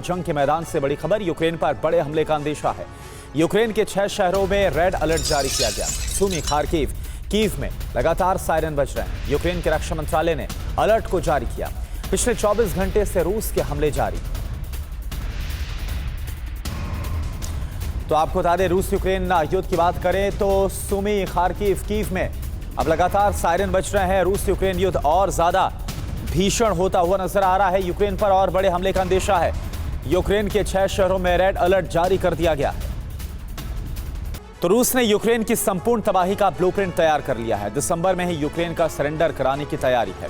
जंग के मैदान से बड़ी खबर, यूक्रेन पर बड़े हमले का अंदेशा है। यूक्रेन के 6 शहरों में रेड अलर्ट जारी किया गया। सुमी, खार्किव, कीव में लगातार सायरन बज रहे हैं। यूक्रेन के रक्षा मंत्रालय ने अलर्ट को जारी किया। पिछले 24 घंटे से रूस के हमले जारी। तो आपको बता दें, रूस यूक्रेन युद्ध की बात करें तो सुमी, खार्किव, कीव में अब लगातार सायरन बज रहे हैं। रूस यूक्रेन युद्ध और ज्यादा भीषण होता हुआ नजर आ रहा है। यूक्रेन पर और बड़े हमले का अंदेशा है। यूक्रेन के 6 शहरों में रेड अलर्ट जारी कर दिया गया है। तो रूस ने यूक्रेन की संपूर्ण तबाही का ब्लूप्रिंट तैयार कर लिया है। दिसंबर में ही यूक्रेन का सरेंडर कराने की तैयारी है,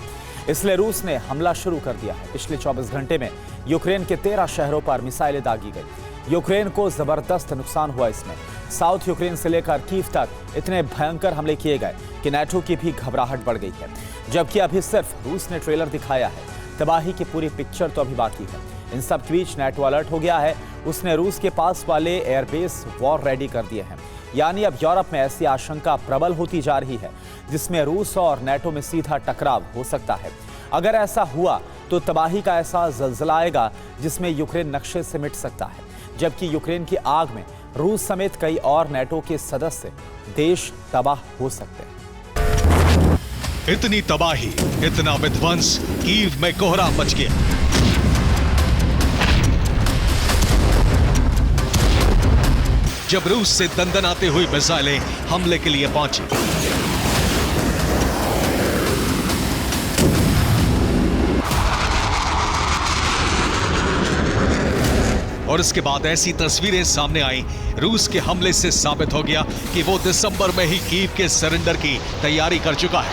इसलिए रूस ने हमला शुरू कर दिया है। पिछले 24 घंटे में यूक्रेन के 13 शहरों पर मिसाइलें दागी गई। यूक्रेन को जबरदस्त नुकसान हुआ। इसमें साउथ यूक्रेन से लेकर कीव तक इतने भयंकर हमले किए गए कि नाटो की भी घबराहट बढ़ गई है। जबकि अभी सिर्फ रूस ने ट्रेलर दिखाया है, तबाही की पूरी पिक्चर तो अभी बाकी है। इन सब के बीच नाटो अलर्ट हो गया है। उसने रूस के पास वाले एयरबेस वॉर रेडी कर दिए हैं। यानी अब यूरोप में ऐसी आशंका प्रबल होती जा रही है जिसमें रूस और नाटो में सीधा टकराव हो सकता है। अगर ऐसा हुआ तो तबाही का ऐसा जलजला आएगा जिसमें यूक्रेन नक्शे से मिट सकता है। जबकि यूक्रेन की आग में रूस समेत कई और नाटो के सदस्य देश तबाह हो सकते हैं। इतनी तबाही, इतना विध्वंस, कीव में कोहरा मच गया। जब रूस से दंदनाते हुई मिसाइलें हमले के लिए पहुंची, और इसके बाद ऐसी तस्वीरें सामने आई, रूस के हमले से साबित हो गया कि वो दिसंबर में ही कीव के सरेंडर की तैयारी कर चुका है।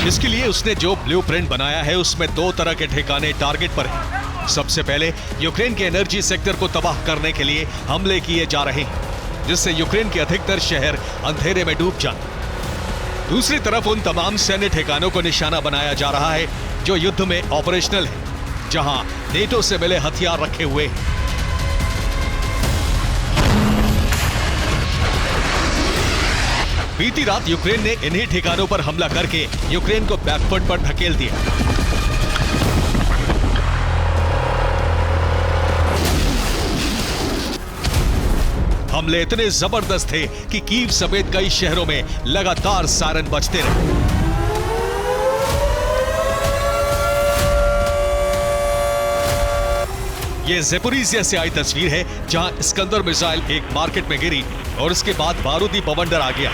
इसके लिए उसने जो ब्लूप्रिंट बनाया है उसमें 2 तरह के ठिकाने टारगेट पर हैं। सबसे पहले यूक्रेन के एनर्जी सेक्टर को तबाह करने के लिए हमले किए जा रहे हैं, जिससे यूक्रेन के अधिकतर शहर अंधेरे में डूब जाएं। दूसरी तरफ उन तमाम सैन्य ठिकानों को निशाना बनाया जा रहा है जो युद्ध में ऑपरेशनल है, जहां नेटो से मिले हथियार रखे हुए हैं। बीती रात यूक्रेन ने इन्हीं ठिकानों पर हमला करके यूक्रेन को बैकफुट पर धकेल दिया। हमले इतने जबरदस्त थे कि कीव समेत कई शहरों में लगातार सायरन बजते रहे। यह ज़ेपोरिज़िया से आई तस्वीर है, जहां इस्कंदर मिसाइल एक मार्केट में गिरी और उसके बाद बारूदी बवंडर आ गया।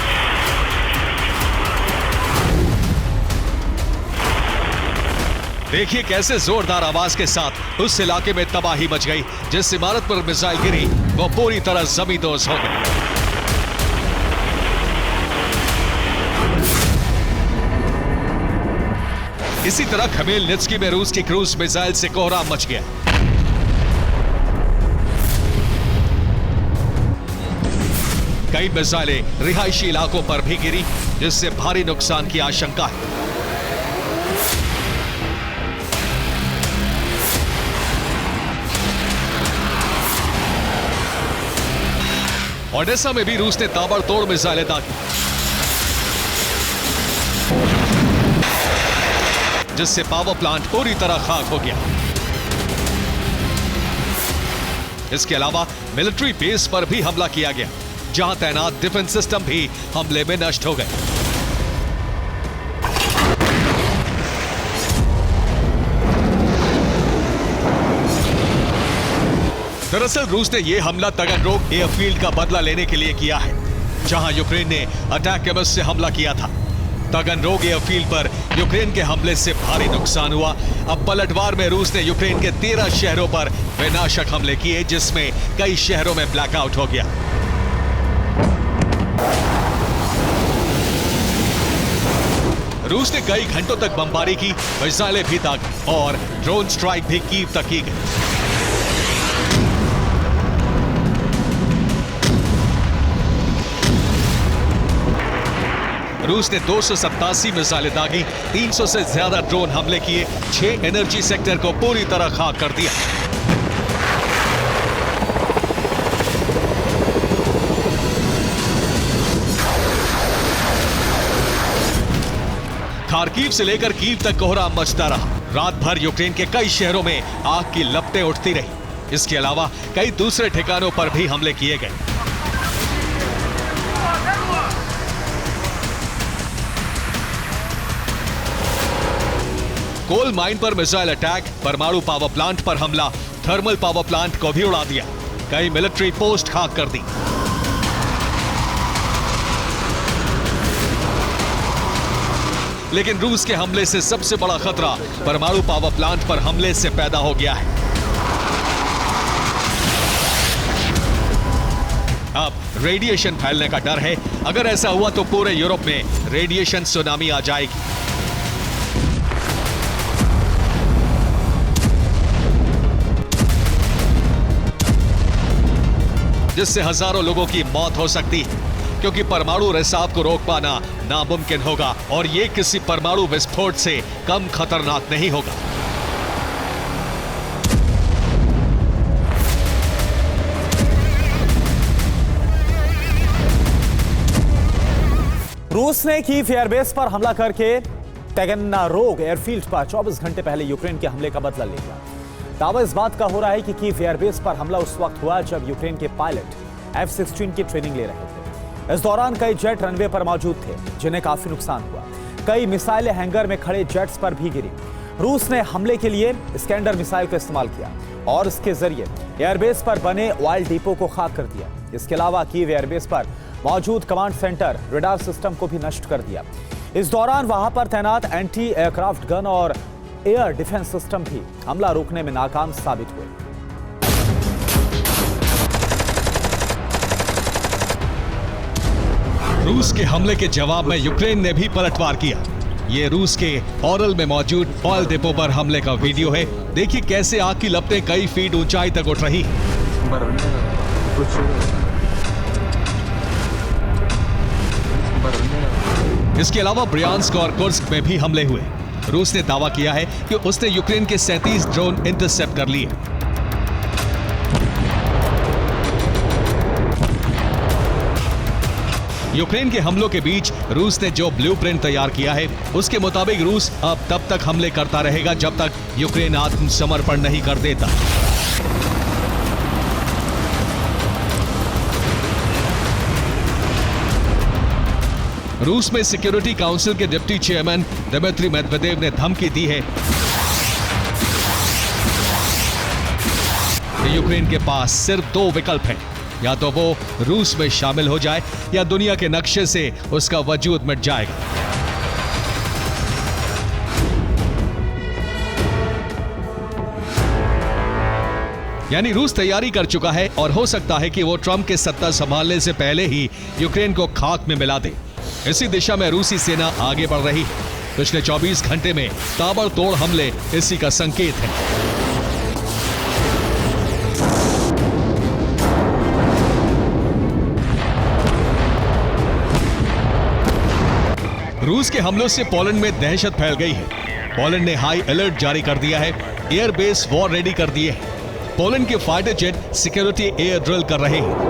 देखिए कैसे जोरदार आवाज के साथ उस इलाके में तबाही मच गई। जिस इमारत पर मिसाइल गिरी वो पूरी तरह जमींदोज हो गई। इसी तरह खमेलनित्स्की में रूस की क्रूज मिसाइल से कोहरा मच गया। कई मिसाइलें रिहायशी इलाकों पर भी गिरी, जिससे भारी नुकसान की आशंका है। ओडेसा में भी रूस ने ताबड़तोड़ मिसाइलें दागी, जिससे पावर प्लांट पूरी तरह खाक हो गया। इसके अलावा मिलिट्री बेस पर भी हमला किया गया, जहां तैनात डिफेंस सिस्टम भी हमले में नष्ट हो गए। दरअसल रूस ने यह हमला तगनरोग एयरफील्ड का बदला लेने के लिए किया है, जहां यूक्रेन ने अटैकमस से हमला किया था। तगनरोग एयरफील्ड पर यूक्रेन के हमले से भारी नुकसान हुआ। अब पलटवार में रूस ने यूक्रेन के 13 शहरों पर विनाशक हमले किए, जिसमें कई शहरों में ब्लैकआउट हो गया। रूस ने कई घंटों तक बमबारी की, मिसाइलें भी दागी और ड्रोन स्ट्राइक भी कीव तक की गई। रूस ने 287 मिसाइलें दागी, 300 से ज्यादा ड्रोन हमले किए, 6 एनर्जी सेक्टर को पूरी तरह खाक कर दिया। खार्किव से लेकर कीव तक कोहरा मचता रहा। रात भर यूक्रेन के कई शहरों में आग की लपटें उठती रही। इसके अलावा कई दूसरे ठिकानों पर भी हमले किए गए। कोल माइन पर मिसाइल अटैक, परमाणु पावर प्लांट पर हमला, थर्मल पावर प्लांट को भी उड़ा दिया। कई मिलिट्री पोस्ट खाक कर दी। लेकिन रूस के हमले से सबसे बड़ा खतरा परमाणु पावर प्लांट पर हमले से पैदा हो गया है। अब रेडिएशन फैलने का डर है। अगर ऐसा हुआ तो पूरे यूरोप में रेडिएशन सुनामी आ जाएगी। जिससे हजारों लोगों की मौत हो सकती है, क्योंकि परमाणु रिसाव को रोक पाना नामुमकिन होगा और ये किसी परमाणु विस्फोट से कम खतरनाक नहीं होगा। रूस ने कीव एयरबेस पर हमला करके टैगनरोग एयरफील्ड पर 24 घंटे पहले यूक्रेन के हमले का बदला ले लिया। दावा इस बात का हो रहा है कि कीव एयरबेस पर हमला उस वक्त हुआ जब यूक्रेन के पायलट F-16 की ट्रेनिंग ले रहे थे। इस दौरान कई जेट रनवे पर मौजूद थे, जिन्हें काफी नुकसान हुआ। कई मिसाइलें हैंगर में खड़े जेट्स पर भी गिरी। रूस ने हमले के लिए स्कैंडर मिसाइल का इस्तेमाल किया और इसके जरिए एयरबेस पर बने ऑयल डिपो को खाक कर दिया। इसके अलावा कीव एयरबेस पर मौजूद कमांड सेंटर, रडार सिस्टम को भी नष्ट कर दिया। इस दौरान वहां पर तैनात एंटी एयरक्राफ्ट गन और एयर डिफेंस सिस्टम भी हमला रोकने में नाकाम साबित हुए। रूस के हमले के जवाब में यूक्रेन ने भी पलटवार किया। ये रूस के ओरल में मौजूद ऑयल डिपो पर हमले का वीडियो है। देखिए कैसे आग की लपटें कई फीट ऊंचाई तक उठ रही। इसके अलावा ब्रियांस्क और कुर्स्क में भी हमले हुए। रूस ने दावा किया है कि उसने यूक्रेन के 37 ड्रोन इंटरसेप्ट कर लिए। यूक्रेन के हमलों के बीच रूस ने जो ब्लूप्रिंट तैयार किया है, उसके मुताबिक रूस अब तब तक हमले करता रहेगा जब तक यूक्रेन आत्मसमर्पण नहीं कर देता। रूस में सिक्योरिटी काउंसिल के डिप्टी चेयरमैन दिमित्री मेदवेदेव ने धमकी दी है कि यूक्रेन के पास सिर्फ 2 विकल्प हैं, या तो वो रूस में शामिल हो जाए या दुनिया के नक्शे से उसका वजूद मिट जाएगा। यानी रूस तैयारी कर चुका है और हो सकता है कि वो ट्रंप के सत्ता संभालने से पहले ही यूक्रेन को खाक में मिला दे। इसी दिशा में रूसी सेना आगे बढ़ रही है। पिछले 24 घंटे में ताबड़तोड़ हमले इसी का संकेत है। रूस के हमलों से पोलैंड में दहशत फैल गई है। पोलैंड ने हाई अलर्ट जारी कर दिया है। एयरबेस वॉर रेडी कर दिए हैं। पोलैंड के fighter jet security air drill कर रहे हैं।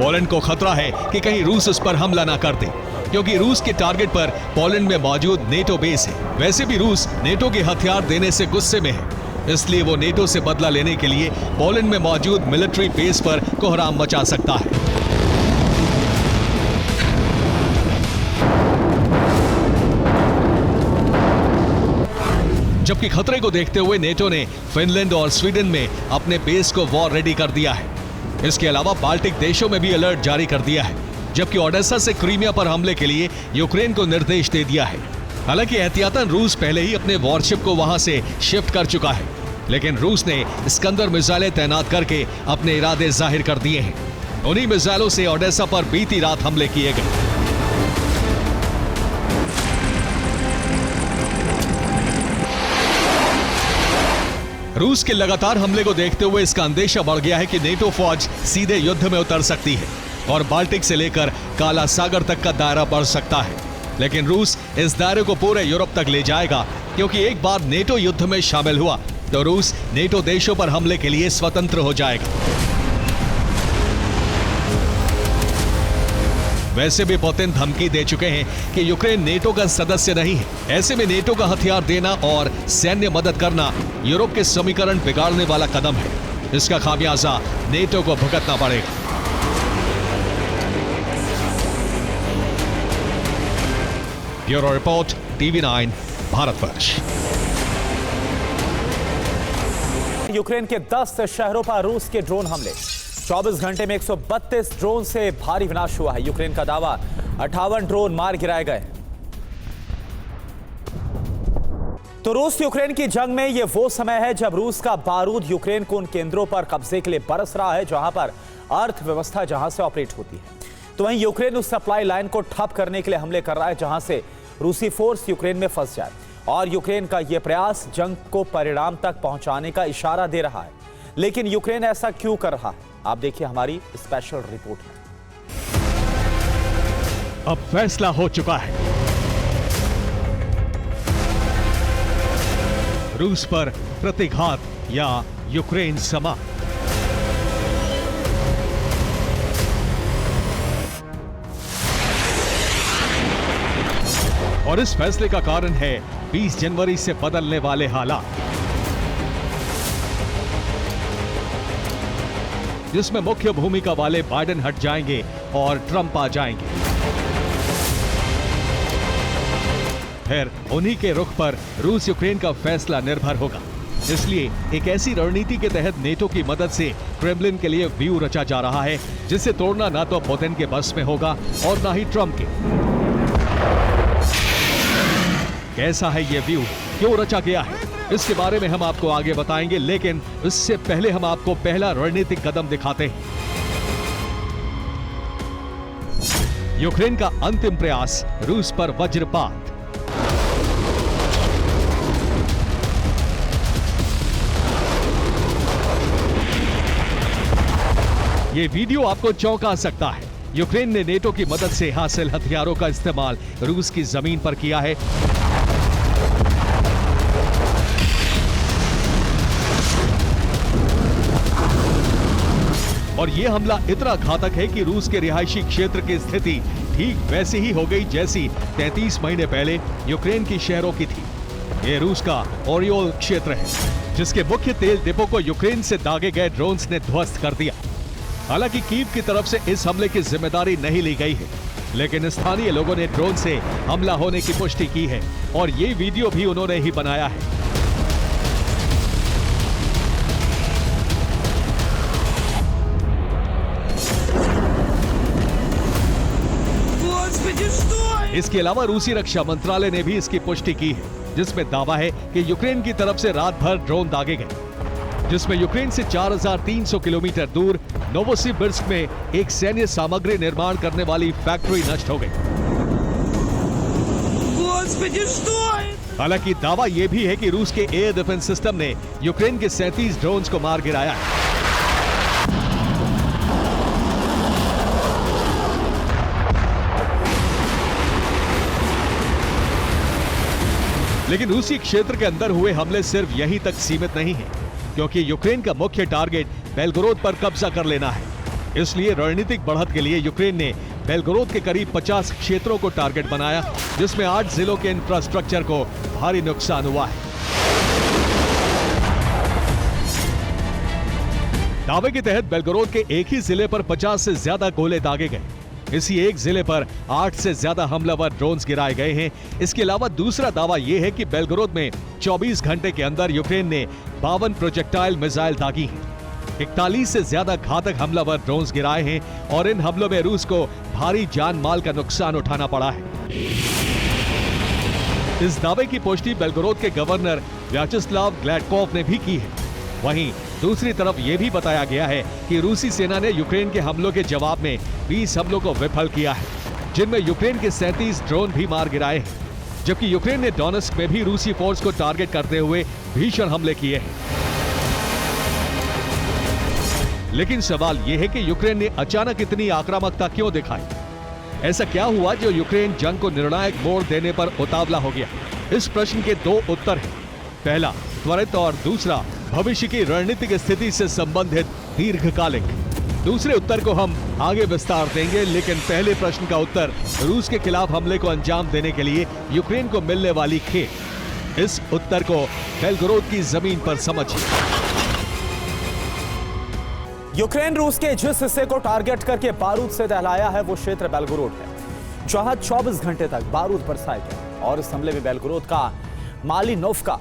पोलैंड को खतरा है कि कहीं रूस उस पर हमला ना कर दे, क्योंकि रूस के टारगेट पर पोलैंड में मौजूद नेटो बेस है। वैसे भी रूस नेटो के हथियार देने से गुस्से में है, इसलिए वो नेटो से बदला लेने के लिए पोलैंड में मौजूद मिलिट्री बेस पर कोहराम मचा सकता है। जबकि खतरे को देखते हुए नेटो ने फिनलैंड और स्वीडन में अपने बेस को वॉर रेडी कर दिया है। इसके अलावा बाल्टिक देशों में भी अलर्ट जारी कर दिया है, जबकि ओडेसा से क्रीमिया पर हमले के लिए यूक्रेन को निर्देश दे दिया है। हालांकि एहतियातन रूस पहले ही अपने वॉरशिप को वहां से शिफ्ट कर चुका है, लेकिन रूस ने स्कंदर मिसाइलें तैनात करके अपने इरादे जाहिर कर दिए हैं। उन्हीं मिसाइलों से ओडेसा पर बीती रात हमले किए गए। रूस के लगातार हमले को देखते हुए इसका अंदेशा बढ़ गया है कि नेटो फौज सीधे युद्ध में उतर सकती है और बाल्टिक से लेकर काला सागर तक का दायरा बढ़ सकता है। लेकिन रूस इस दायरे को पूरे यूरोप तक ले जाएगा, क्योंकि एक बार नेटो युद्ध में शामिल हुआ तो रूस नेटो देशों पर हमले के लिए स्वतंत्र हो जाएगा। वैसे भी पुतिन धमकी दे चुके हैं कि यूक्रेन नेटो का सदस्य नहीं है। ऐसे में नेटो का हथियार देना और सैन्य मदद करना यूरोप के समीकरण बिगाड़ने वाला कदम है। इसका खामियाजा नेटो को भुगतना पड़ेगा। Bureau report, TV9 Bharatvarsh. Ukraine के 10 शहरों पर रूस के ड्रोन हमले। 24 घंटे में 132 ड्रोन से भारी विनाश हुआ है। यूक्रेन का दावा 58 ड्रोन मार गिराए गए। तो रूस यूक्रेन की जंग में यह वो समय है जब रूस का बारूद यूक्रेन को उन केंद्रों पर कब्जे के लिए बरस रहा है जहां पर अर्थव्यवस्था जहां से ऑपरेट होती है। तो वहीं यूक्रेन उस सप्लाई लाइन को ठप करने के लिए हमले कर रहा है जहां से रूसी फोर्स यूक्रेन में फंस जाए। और यूक्रेन का यह प्रयास जंग को परिणाम तक पहुंचाने का इशारा दे रहा है। लेकिन यूक्रेन ऐसा क्यों कर रहा है, आप देखिए हमारी स्पेशल रिपोर्ट में। अब फैसला हो चुका है। रूस पर प्रतिघात या यूक्रेन समाप्त। और इस फैसले का कारण है 20 जनवरी से बदलने वाले हालात, जिसमें मुख्य भूमिका वाले बाइडेन हट जाएंगे और ट्रंप आ जाएंगे। फिर उन्हीं के रुख पर रूस यूक्रेन का फैसला निर्भर होगा। इसलिए एक ऐसी रणनीति के तहत नेटो की मदद से क्रेमलिन के लिए व्यू रचा जा रहा है जिसे तोड़ना ना तो पुतिन के बस में होगा और ना ही ट्रंप के। कैसा है ये व्यू, क्यों रचा गया है, इसके बारे में हम आपको आगे बताएंगे। लेकिन इससे पहले हम आपको पहला रणनीतिक कदम दिखाते हैं। यूक्रेन का अंतिम प्रयास, रूस पर वज्रपात। ये वीडियो आपको चौंका सकता है। यूक्रेन ने नेटो की मदद से हासिल हथियारों का इस्तेमाल रूस की जमीन पर किया है। और यह हमला इतना घातक है कि रूस के रिहायशी क्षेत्र की स्थिति ठीक वैसी ही हो गई जैसी 33 महीने पहले यूक्रेन की शहरों की थी। यह रूस का ओरियोल क्षेत्र है जिसके मुख्य तेल डिपो को यूक्रेन से दागे गए ड्रोन्स ने ध्वस्त कर दिया। हालांकि कीव की तरफ से इस हमले की जिम्मेदारी नहीं ली गई है, लेकिन स्थानीय लोगों ने ड्रोन से हमला होने की पुष्टि की है और ये वीडियो भी उन्होंने ही बनाया है। इसके अलावा रूसी रक्षा मंत्रालय ने भी इसकी पुष्टि की है, जिसमें दावा है कि यूक्रेन की तरफ से रात भर ड्रोन दागे गए, जिसमें यूक्रेन से 4300 किलोमीटर दूर नोवोसिबिर्स्क में एक सैन्य सामग्री निर्माण करने वाली फैक्ट्री नष्ट हो गई। हालांकि दावा यह भी है कि रूस के एयर डिफेंस सिस्टम ने यूक्रेन के 37 ड्रोन्स को मार गिराया है। लेकिन रूसी क्षेत्र के अंदर हुए हमले सिर्फ यहीं तक सीमित नहीं है, क्योंकि यूक्रेन का मुख्य टारगेट बेलगोरोद पर कब्जा कर लेना है। इसलिए रणनीतिक बढ़त के लिए यूक्रेन ने बेलगोरोद के करीब 50 क्षेत्रों को टारगेट बनाया, जिसमें 8 जिलों के इंफ्रास्ट्रक्चर को भारी नुकसान हुआ है। दावे के तहत बेलगोरोद के एक ही जिले पर 50 से ज्यादा गोले दागे गए। इसी एक जिले पर 8 से ज्यादा हमलावर ड्रोन्स गिराए गए हैं। इसके अलावा दूसरा दावा यह है कि बेलगोरोद में 24 घंटे के अंदर यूक्रेन ने 52 प्रोजेक्टाइल मिसाइल दागी हैं। 41 से ज्यादा घातक हमलावर ड्रोन्स गिराए हैं और इन हमलों में रूस को भारी जान माल का नुकसान उठाना पड़ा है। इस दावे की पुष्टि बेलगोरोद के गवर्नर व्याचेस्लाव ग्लैडकोव ने भी की है। वहीं दूसरी तरफ यह भी बताया गया है कि रूसी सेना ने यूक्रेन के हमलों के जवाब में 20 हमलों को विफल किया है, जिनमें यूक्रेन के 37 ड्रोन भी मार गिराए हैं, जबकि यूक्रेन ने डोनेस्क में भी रूसी फोर्स को टारगेट करते हुए भीषण हमले किए हैं। लेकिन सवाल यह है कि यूक्रेन ने अचानक इतनी आक्रामकता क्यों दिखाई? ऐसा क्या हुआ जो यूक्रेन जंग को निर्णायक मोड़ देने पर उतावला हो गया? इस प्रश्न के 2 उत्तर हैं। पहला त्वरित और दूसरा भविष्य की रणनीतिक स्थिति से संबंधित दीर्घकालिक। दूसरे उत्तर को हम आगे विस्तार देंगे, लेकिन पहले प्रश्न का उत्तर रूस के खिलाफ हमले को अंजाम देने के लिए यूक्रेन को मिलने वाली खेप। इस उत्तर को बेलगोरोद की जमीन पर समझिए। यूक्रेन रूस के जिस हिस्से को टारगेट करके बारूद से दहलाया है वो क्षेत्र बेलगोरोद है, जहां 24 घंटे तक बारूद बरसाए गए। और इस हमले में बेलगोरोद का मालिनोव्का,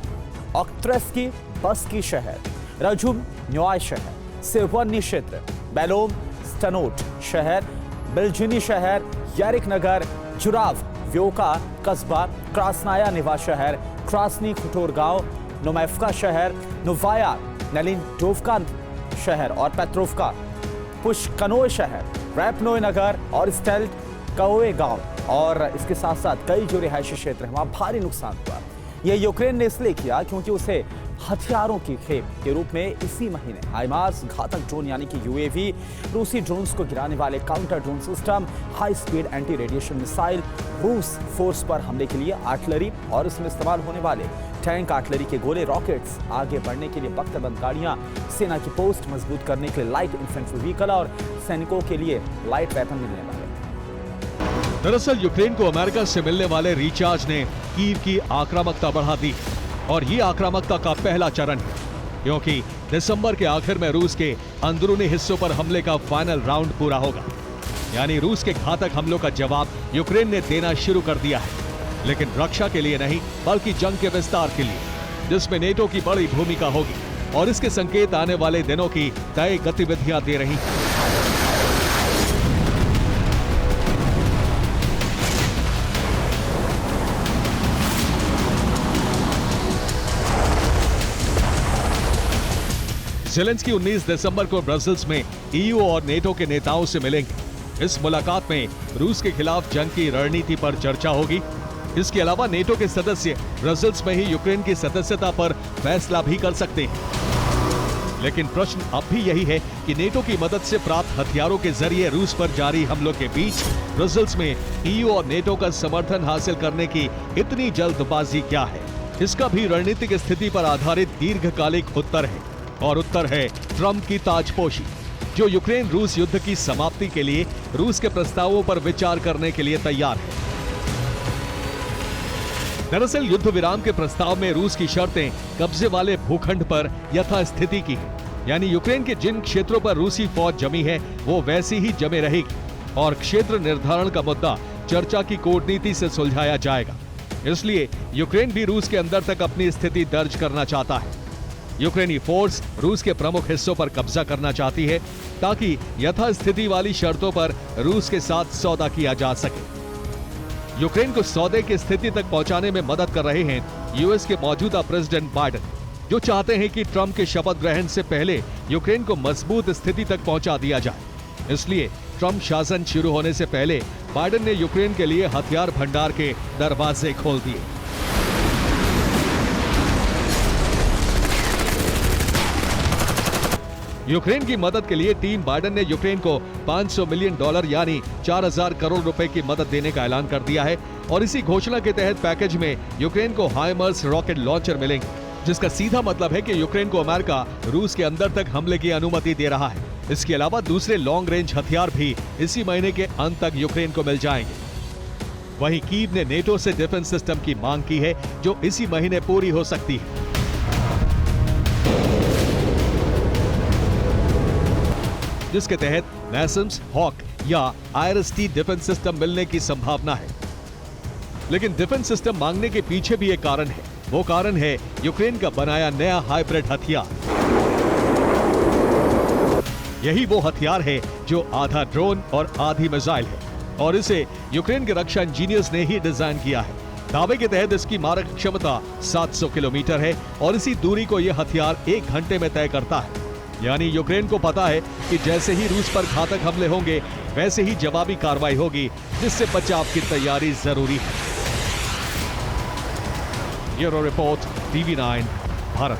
ऑक्ट्रेव्स्की, बस्की शहर, रजुम न्योय शहर, सिरवन्नी क्षेत्र, बेलोम स्टनोट शहर, बिल्जिनी शहर, यारिक नगर, जुराव व्योका कस्बा, क्रासनाया निवा शहर, क्रासनी खुटोर गांव, नोमेफ्का शहर, नोवाया नेलिनडोव्का शहर और पेट्रोव्का, पुशकनोय शहर, रैपनोय नगर और स्टेल्ट कओए गांव और इसके साथ साथ कई जो रिहायशी क्षेत्र हैं वहां भारी नुकसान हुआ। यह यूक्रेन ने इसलिए किया क्योंकि उसे हथियारों की खेप के रूप में इसी महीने हाइमार्स घातक ड्रोन यानी कि यूएवी, रूसी ड्रोन्स को गिराने वाले counter drone system, high speed anti radiation missile, रूस फोर्स पर हमले के लिए आर्टिलरी और इसमें इस्तेमाल होने वाले टैंक, आर्टिलरी के गोले, रॉकेट्स, आगे बढ़ने के लिए बख्तरबंद गाड़ियां, सेना की पोस्ट मजबूत करने के लिए लाइट इन्फेंट्री व्हीकल और सैनिकों के लिए लाइट वेपन मिलने वाले। दरअसल यूक्रेन को अमेरिका से मिलने वाले रिचार्ज ने कीव की आक्रामकता बढ़ा दी और ये आक्रामकता का पहला चरण है, क्योंकि दिसंबर के आखिर में रूस के अंदरूनी हिस्सों पर हमले का फाइनल राउंड पूरा होगा। यानी रूस के घातक हमलों का जवाब यूक्रेन ने देना शुरू कर दिया है, लेकिन रक्षा के लिए नहीं बल्कि जंग के विस्तार के लिए, जिसमें नेटो की बड़ी भूमिका होगी और इसके संकेत आने वाले दिनों की तय गतिविधियां दे रही हैं। ज़ेलेंस्की 19 दिसंबर को ब्रसेल्स में ईयू और नेटो के नेताओं से मिलेंगे। इस मुलाकात में रूस के खिलाफ जंग की रणनीति पर चर्चा होगी। इसके अलावा नेटो के सदस्य ब्रसेल्स में ही यूक्रेन की सदस्यता पर फैसला भी कर सकते हैं। लेकिन प्रश्न अब भी यही है कि नेटो की मदद से प्राप्त हथियारों के जरिए रूस पर जारी हमलों के बीच ब्रसेल्स में ईयू और नेटो का समर्थन हासिल करने की इतनी जल्दबाजी क्या है? इसका भी रणनीतिक स्थिति पर आधारित दीर्घकालिक उत्तर है, और उत्तर है ट्रंप की ताजपोशी, जो यूक्रेन रूस युद्ध की समाप्ति के लिए रूस के प्रस्तावों पर विचार करने के लिए तैयार है। दरअसल युद्ध विराम के प्रस्ताव में रूस की शर्तें कब्जे वाले भूखंड पर यथास्थिति की है, यानी यूक्रेन के जिन क्षेत्रों पर रूसी फौज जमी है वो वैसी ही जमे रहेगी और क्षेत्र निर्धारण का मुद्दा चर्चा की कूटनीति से सुलझाया जाएगा। इसलिए यूक्रेन भी रूस के अंदर तक अपनी स्थिति दर्ज करना चाहता है। यूक्रेनी फोर्स रूस के प्रमुख हिस्सों पर कब्जा करना चाहती है ताकि यथास्थिति वाली शर्तों पर रूस के साथ सौदा किया जा सके। यूक्रेन को सौदे की स्थिति तक पहुंचाने में मदद कर रहे हैं यूएस के मौजूदा प्रेसिडेंट बाइडेन, जो चाहते हैं कि ट्रंप के शपथ ग्रहण से पहले यूक्रेन को मजबूत स्थिति तक पहुंचा दिया जाए। इसलिए ट्रंप शासन शुरू होने से पहले बाइडेन ने यूक्रेन के लिए हथियार भंडार के दरवाजे खोल दिए। यूक्रेन की मदद के लिए टीम बाइडेन ने यूक्रेन को $500 मिलियन यानी 4000 करोड़ रुपए की मदद देने का ऐलान कर दिया है और इसी घोषणा के तहत पैकेज में यूक्रेन को हाइमर्स रॉकेट लॉन्चर मिलेंगे, जिसका सीधा मतलब है कि यूक्रेन को अमेरिका रूस के अंदर तक हमले की अनुमति दे रहा है। इसके अलावा दूसरे लॉन्ग रेंज हथियार भी इसी महीने के अंत तक यूक्रेन को मिल जाएंगे। वहीं कीव ने नेटो से डिफेंस सिस्टम की मांग की है, जो इसी महीने पूरी हो सकती है। जिसके तहत नैसम्स, हॉक या आईआरएस-T डिफेंस सिस्टम मिलने की संभावना है। लेकिन डिफेंस सिस्टम मांगने के पीछे भी एक कारण है। वो कारण है यूक्रेन का बनाया नया हाइब्रिड हथियार। यही वो हथियार है जो आधा ड्रोन और आधी मिसाइल है और इसे यूक्रेन के रक्षा इंजीनियर्स ने ही डिजाइन किया है। दावे के तहत इसकी मारक क्षमता 700 किलोमीटर है और इसी दूरी को यह हथियार 1 घंटे में तय करता है। यानी यूक्रेन को पता है कि जैसे ही रूस पर घातक हमले होंगे वैसे ही जवाबी कार्रवाई होगी, जिससे बचाव की तैयारी जरूरी है। Bureau report, TV9 Bharat.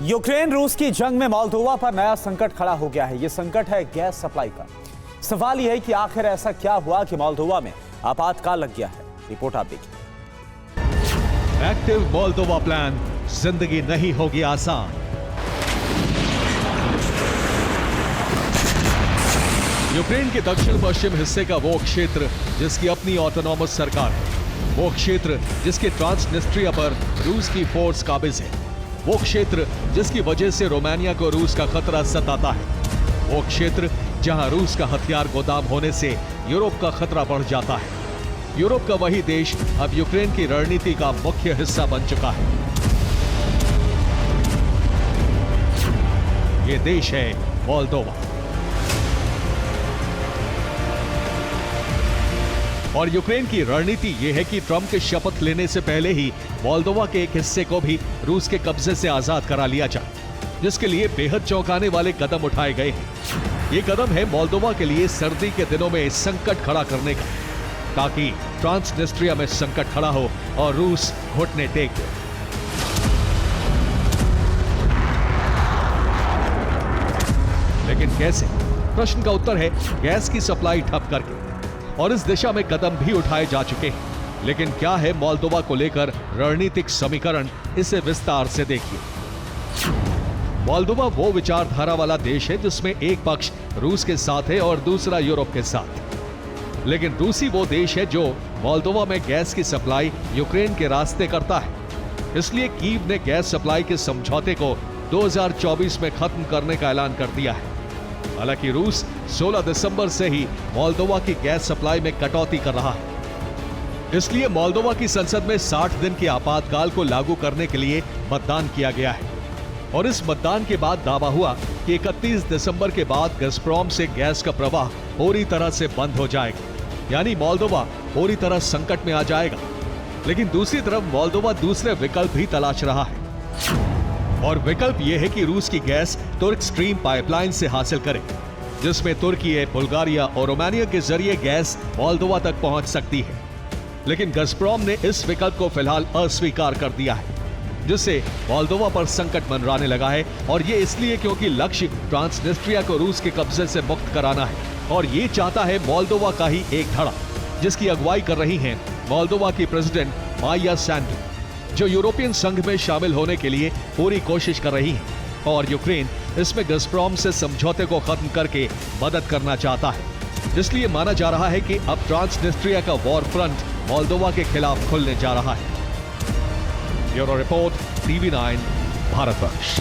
Ukraine रूस की जंग में मोल्दोवा पर नया संकट खड़ा हो गया है। यह संकट है गैस सप्लाई का। सवाल यह है कि आखिर ऐसा क्या हुआ कि मोल्दोवा में आपातकाल लग गया है। रिपोर्ट आप देखिए। एक्टिव मोल्दोवा प्लान, जिंदगी नहीं होगी आसान। यूक्रेन के दक्षिण पश्चिम हिस्से का वो क्षेत्र जिसकी अपनी ऑटोनॉमस सरकार है, वो क्षेत्र जिसके ट्रांसनिस्ट्रिया पर रूस की फोर्स काबिज है, वो क्षेत्र जिसकी वजह से रोमानिया को रूस का खतरा सताता है, वो क्षेत्र जहां रूस का हथियार गोदाम होने से यूरोप का खतरा बढ़ जाता है। यूरोप का वही देश अब यूक्रेन की रणनीति का मुख्य हिस्सा बन चुका है। ये देश है मोल्दोवा। और यूक्रेन की रणनीति यह है कि ट्रंप के शपथ लेने से पहले ही मोल्दोवा के एक हिस्से को भी रूस के कब्जे से आजाद करा लिया जाए, जिसके लिए बेहद चौंकाने वाले कदम उठाए गए हैं। ये कदम है मोल्दोवा के लिए सर्दी के दिनों में संकट खड़ा करने का, ताकि ट्रांसनिस्ट्रिया में संकट खड़ा हो और रूस घुटने टेक दे। लेकिन कैसे? प्रश्न का उत्तर है गैस की सप्लाई ठप करके। और इस दिशा में कदम भी उठाए जा चुके हैं। लेकिन क्या है मोल्दोवा को लेकर रणनीतिक समीकरण, इसे विस्तार से देखिए। मोल्दोवा वो विचारधारा वाला देश है जिसमें एक पक्ष रूस के साथ है और दूसरा यूरोप के साथ। लेकिन रूसी वो देश है जो मोल्दोवा में गैस की सप्लाई यूक्रेन के रास्ते करता है। इसलिए कीव ने गैस सप्लाई के समझौते को 2024 में खत्म करने का ऐलान कर दिया है। हालांकि रूस 16 दिसंबर से ही मोल्दोवा की गैस सप्लाई में कटौती कर रहा है। इसलिए मोल्दोवा की संसद में 60 दिन के आपातकाल को लागू करने के लिए मतदान किया गया है। और इस मतदान के बाद दावा हुआ कि 31 दिसंबर के बाद गज़प्रोम से गैस का प्रवाह पूरी तरह से बंद हो जाएगा, यानी मोल्दोवा पूरी तरह संकट में आ जाएगा। लेकिन दूसरी तरफ मोल्दोवा दूसरे विकल्प भी तलाश रहा है। और विकल्प यह है कि रूस की गैस तुर्क स्ट्रीम पाइपलाइन से हासिल करे, जिसमें तुर्की, बुल्गारिया और रोमानिया के जरिए गैस मोल्दोवा तक पहुंच सकती है। लेकिन गज़प्रोम ने इस विकल्प को फिलहाल अस्वीकार कर दिया है, जिससे मोल्दोवा पर संकट मंडराने लगा है। और ये इसलिए क्योंकि लक्ष्य ट्रांसनिस्ट्रिया को रूस के कब्जे से मुक्त कराना है। और ये चाहता है मोल्दोवा का ही एक धड़ा, जिसकी अगुवाई कर रही हैं मोल्दोवा की प्रेसिडेंट माया सैंडू, जो यूरोपियन संघ में शामिल होने के लिए पूरी कोशिश कर रही है। और यूक्रेन इसमें गज़प्रोम से समझौते को खत्म करके मदद करना चाहता है। इसलिए माना जा रहा है कि अब ट्रांसनिस्ट्रिया का वॉर फ्रंट मोल्दोवा के खिलाफ खुलने जा रहा है। Bureau report, TV9 Bharatvarsh.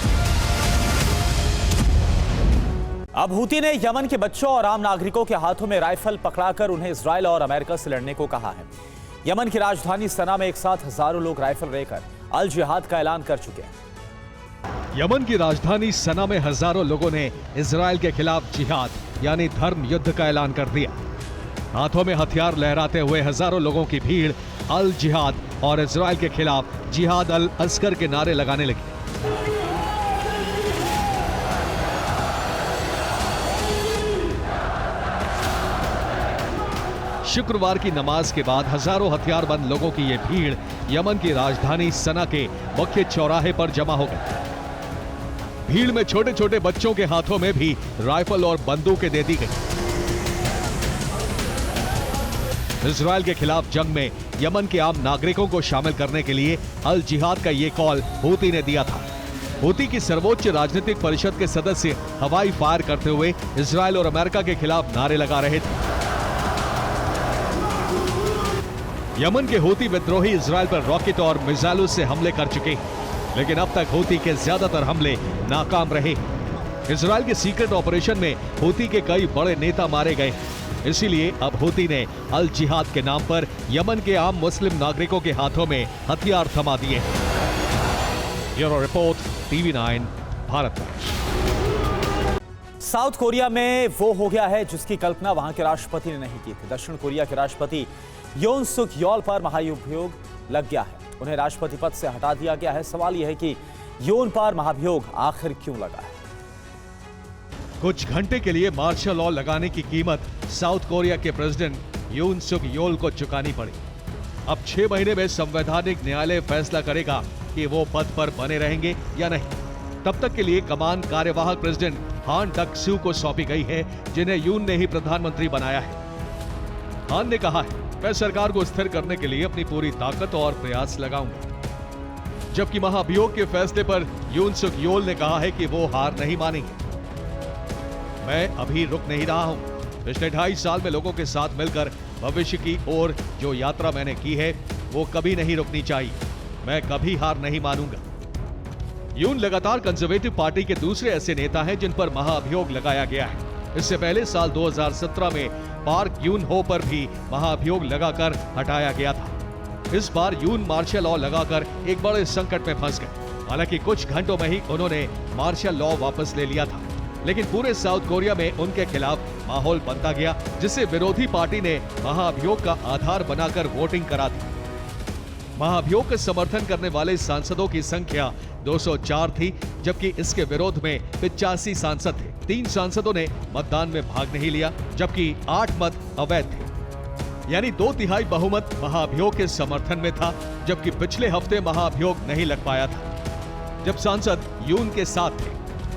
अब हूती ने यमन के बच्चों और आम नागरिकों के हाथों में राइफल पकड़ाकर उन्हें इजराइल और अमेरिका से लड़ने को कहा है। यमन की राजधानी सना में एक साथ हजारों लोग राइफल लेकर अल जिहाद का ऐलान कर चुके हैं। यमन की राजधानी सना में हजारों लोगों ने इजराइल के खिलाफ जिहाद यानी धर्म युद्ध का ऐलान कर दिया। हाथों में हथियार लहराते हुए हजारों लोगों की भीड़ अल जिहाद और इजराइल के खिलाफ जिहाद अल अस्कर के नारे लगाने लगी। शुक्रवार की नमाज के बाद हजारों हथियारबंद लोगों की यह भीड़ यमन की राजधानी सना के मुख्य चौराहे पर जमा हो गई। भीड़ में छोटे छोटे बच्चों के हाथों में भी राइफल और बंदूकें दे दी गई। इजराइल के खिलाफ जंग में यमन के आम नागरिकों को शामिल करने के लिए अल जिहाद का ये कॉल हूती ने दिया था। हूती की सर्वोच्च राजनीतिक परिषद के सदस्य हवाई फायर करते हुए इजराइल और अमेरिका के खिलाफ नारे लगा रहे थे। यमन के हूती विद्रोही इजराइल पर रॉकेट और मिसाइलों से हमले कर चुके हैं, लेकिन अब तक हूती के ज्यादातर हमले नाकाम रहे। इजराइल के सीक्रेट ऑपरेशन में हूती के कई बड़े नेता मारे गए, इसीलिए अब हूती ने अल जिहाद के नाम पर यमन के आम मुस्लिम नागरिकों के हाथों में हथियार थमा दिए। Bureau report, TV9 Bharatvarsh. South Korea में वो हो गया है जिसकी कल्पना वहां के राष्ट्रपति ने नहीं की थी। दक्षिण कोरिया के राष्ट्रपति योन सुक योल पर महाभियोग लग गया है। उन्हें राष्ट्रपति पद से हटा दिया गया है। सवाल यह है कि योन पर महाभियोग आखिर क्यों लगा है। कुछ घंटे के लिए मार्शल लॉ लगाने की कीमत साउथ कोरिया के प्रेसिडेंट योन सुक योल को चुकानी पड़ी। अब 6 महीने में संवैधानिक न्यायालय फैसला करेगा कि वो पद पर बने रहेंगे या नहीं। तब तक के लिए कमान कार्यवाहक प्रेसिडेंट हान डक सू को सौंपी गई है, जिन्हें यून ने ही प्रधानमंत्री बनाया है। हान ने कहा है, मैं सरकार को स्थिर करने के लिए अपनी पूरी ताकत और प्रयास लगाऊंगा। जबकि महाभियोग के फैसले पर योन सुक योल ने कहा है कि वो हार नहीं मानेंगे। मैं अभी रुक नहीं रहा हूं, पिछले 2.5 साल में लोगों के साथ मिलकर भविष्य की ओर जो यात्रा मैंने की है वो कभी नहीं रुकनी चाहिए। मैं कभी हार नहीं मानूंगा। यून लगातार कंजर्वेटिव पार्टी के दूसरे ऐसे नेता हैं जिन पर महाअभियोग लगाया गया है। इससे पहले साल 2017 में पार्क यून हो पर भी महाअभियोग लगाकर हटाया गया था। इस बार यून मार्शल लॉ लगाकर एक बड़े संकट में फंस गए। हालांकि कुछ घंटों में ही उन्होंने मार्शल लॉ वापस ले लिया था, लेकिन पूरे साउथ कोरिया में उनके खिलाफ माहौल बनता गया, जिससे विरोधी पार्टी ने महाअभियोग का आधार बनाकर वोटिंग करा दी। महाअभियोग का समर्थन करने वाले सांसदों की संख्या 204 थी, जबकि इसके विरोध में 85 सांसद थे। 3 सांसदों ने मतदान में भाग नहीं लिया, जबकि 8 मत अवैध थे। यानी 2/3 बहुमत महाअभियोग के समर्थन में था, जबकि पिछले हफ्ते महाअभियोग नहीं लग पाया था जब सांसद यून के साथ थे।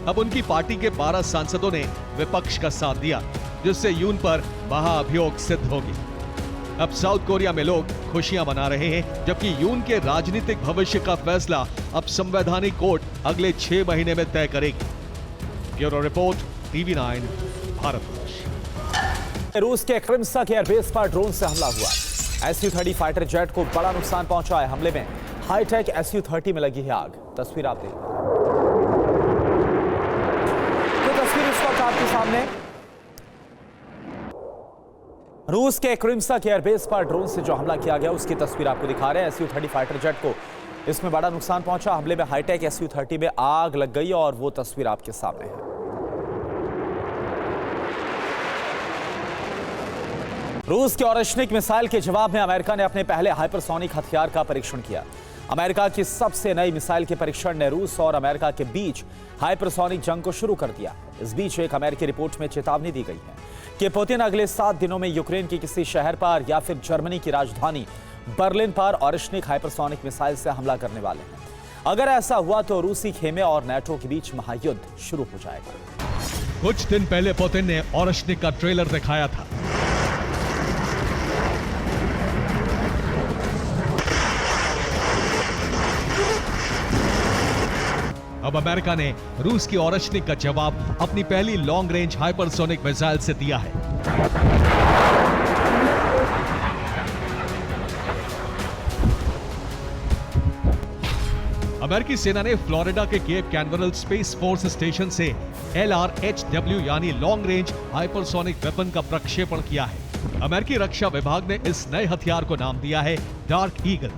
अब उनकी पार्टी के 12 सांसदों ने विपक्ष का साथ दिया, जिससे यून पर महाअभियोग सिद्ध हो गया। अब साउथ कोरिया में लोग खुशियां मना रहे हैं, जबकि यून के राजनीतिक भविष्य का फैसला अब संवैधानिक कोर्ट अगले 6 महीने में तय करेगी। Bureau report, TV9 Bharatvarsh. रूस के क्रिम्सा के एयरबेस पर ड्रोन से हमला हुआ। Su-30 फाइटर जेट को बड़ा नुकसान पहुंचा है। हमले में हाईटेक Su-30 में लगी है आग। तस्वीर आप देखिए। तो तस्वीर इस वक्त आपके सामने। रूस के क्रिम्सा के एयरबेस पर ड्रोन से जो हमला किया गया उसकी तस्वीर आपको दिखा रहे हैं। Su-30 फाइटर जेट को इसमें बड़ा नुकसान पहुंचा। हमले में हाईटेक Su-30 में आग लग गई और वो तस्वीर आपके सामने है। रूस के ऑरेशनिक मिसाइल के जवाब में अमेरिका ने अपने पहले हाइपरसोनिक हथियार का परीक्षण किया। अमेरिका की सबसे नई मिसाइल के परीक्षण ने रूस और अमेरिका के बीच हाइपरसोनिक जंग को शुरू कर दिया। इस बीच एक अमेरिकी रिपोर्ट में चेतावनी दी गई है कि पुतिन अगले 7 दिनों में यूक्रेन के किसी शहर पर या फिर जर्मनी की राजधानी बर्लिन पर ऑरेशनिक हाइपरसोनिक मिसाइल से हमला करने वाले हैं। अगर ऐसा हुआ तो रूसी खेमे और नेटो के बीच महायुद्ध शुरू हो जाएगा। कुछ दिन पहले पुतिन ने ऑरेशनिक का ट्रेलर दिखाया था। अब अमेरिका ने रूस की ऑरेशनिक का जवाब अपनी पहली लॉन्ग रेंज हाइपरसोनिक मिसाइल से दिया है। अमेरिकी सेना ने फ्लोरिडा के केप कैनवरल स्पेस फोर्स स्टेशन से LRHW यानी लॉन्ग रेंज हाइपरसोनिक वेपन का प्रक्षेपण किया है। अमेरिकी रक्षा विभाग ने इस नए हथियार को नाम दिया है डार्क ईगल।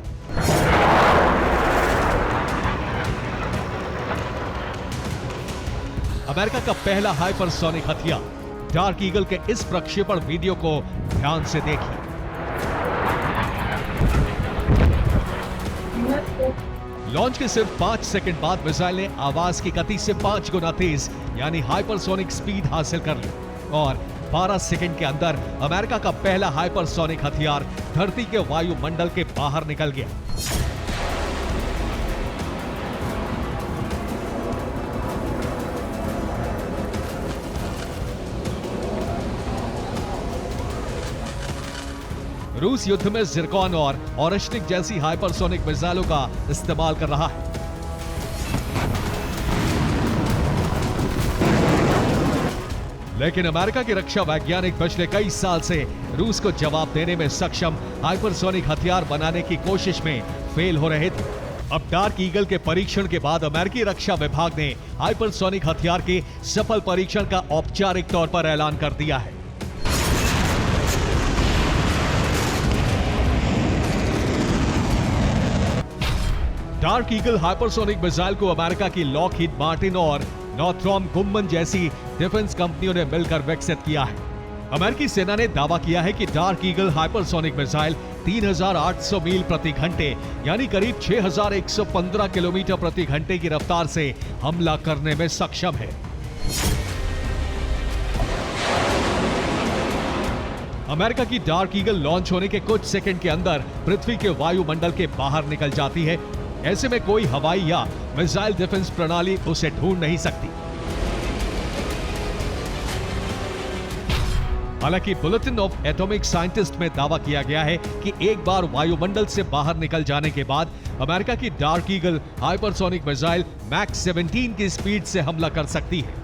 अमेरिका का पहला हाइपरसोनिक हथियार डार्क ईगल के इस प्रक्षेपण वीडियो को ध्यान से देखिए। लॉन्च के सिर्फ 5 सेकंड बाद मिसाइल ने आवाज की गति से 5 गुना तेज यानी हाइपरसोनिक स्पीड हासिल कर ली और 12 सेकंड के अंदर अमेरिका का पहला हाइपरसोनिक हथियार धरती के वायुमंडल के बाहर निकल गया। रूस युद्ध में जिरकॉन और ऑरेशनिक जैसी हाइपरसोनिक मिसाइलों का इस्तेमाल कर रहा है। लेकिन अमेरिका के रक्षा वैज्ञानिक पिछले कई साल से रूस को जवाब देने में सक्षम हाइपरसोनिक हथियार बनाने की कोशिश में फेल हो रहे थे। अब डार्क ईगल के परीक्षण के बाद अमेरिकी रक्षा विभाग ने हाइपरसोनिक हथियार के सफल परीक्षण का औपचारिक तौर पर ऐलान कर दिया है। डार्क ईगल हाइपरसोनिक मिसाइल को अमेरिका की लॉकहीड मार्टिन और नॉर्थरॉप गुम्मन जैसी डिफेंस कंपनियों ने मिलकर विकसित किया है। अमेरिकी सेना ने दावा किया है कि डार्क ईगल हाइपरसोनिक मिसाइल 3800 मील प्रति घंटे यानी करीब 6115 किलोमीटर प्रति घंटे की रफ्तार से हमला करने में सक्षम है। अमेरिका की डार्क ईगल लॉन्च होने के कुछ सेकंड के अंदर पृथ्वी के वायुमंडल के बाहर निकल जाती है। ऐसे में कोई हवाई या मिसाइल डिफेंस प्रणाली उसे ढूंढ नहीं सकती। हालांकि बुलेटिन ऑफ एटॉमिक साइंटिस्ट में दावा किया गया है कि एक बार वायुमंडल से बाहर निकल जाने के बाद अमेरिका की dark eagle hypersonic missile mach 17 की स्पीड से हमला कर सकती है।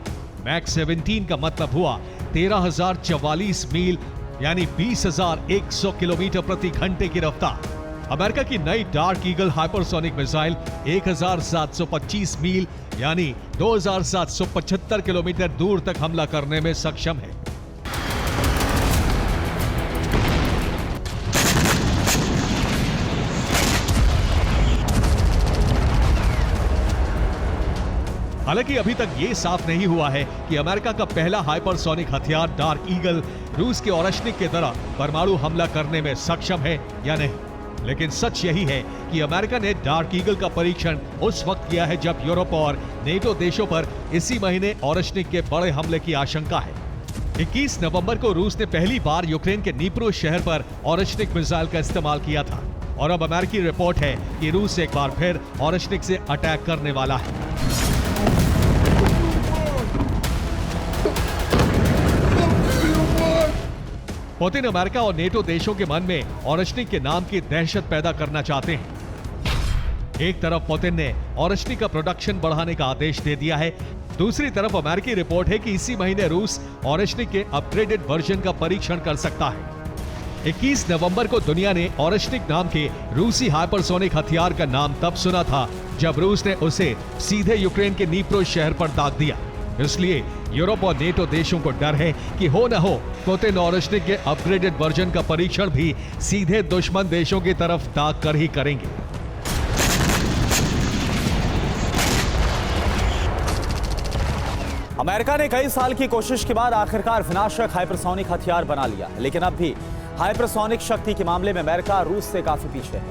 मैक 17 का मतलब हुआ 13,044 मील यानी 20,100 किलोमीटर प्रति घंटे की रफ्तार। अमेरिका की नई डार्क ईगल हाइपरसोनिक मिसाइल 1,725 मील यानी 2,775 किलोमीटर दूर तक हमला करने में सक्षम है। हालांकि अभी तक यह साफ नहीं हुआ है कि अमेरिका का पहला हाइपरसोनिक हथियार डार्क ईगल रूस के ओरेश्निक की तरह परमाणु हमला करने में सक्षम है या नहीं। लेकिन सच यही है कि अमेरिका ने डार्क ईगल का परीक्षण उस वक्त किया है जब यूरोप और नेटो देशों पर इसी महीने ओरेश्निक के बड़े हमले की आशंका है। 21 नवंबर को रूस ने पहली बार यूक्रेन के नीप्रो शहर पर ओरेश्निक मिसाइल का इस्तेमाल किया था और अब अमेरिकी रिपोर्ट है कि रूस एक बार फिर ओरेश्निक से अटैक करने वाला है। पुतिन अमेरिका और नेटो देशों के मन में ओरेश्निक के नाम की दहशत पैदा करना चाहते हैं। एक तरफ पुतिन ने ओरेश्निक का प्रोडक्शन बढ़ाने का आदेश दे दिया है, दूसरी तरफ अमेरिकी रिपोर्ट है कि इसी महीने रूस ओरेश्निक के अपग्रेडेड वर्जन का परीक्षण कर सकता है। 21 नवंबर को दुनिया ने ओरेश्निक नाम के रूसी हाइपरसोनिक हथियार का नाम तब सुना था जब रूस ने उसे सीधे यूक्रेन के नीप्रो शहर पर दाग दिया। इसलिए यूरोप और नेटो देशों को डर है कि हो न हो पुतिन ओरेश्निक के अपग्रेडेड वर्जन का परीक्षण भी सीधे दुश्मन देशों की तरफ दाग कर ही करेंगे। अमेरिका ने कई साल की कोशिश के बाद आखिरकार विनाशक हाइपरसोनिक हथियार बना लिया, लेकिन अब भी हाइपरसोनिक शक्ति के मामले में अमेरिका रूस से काफी पीछे है।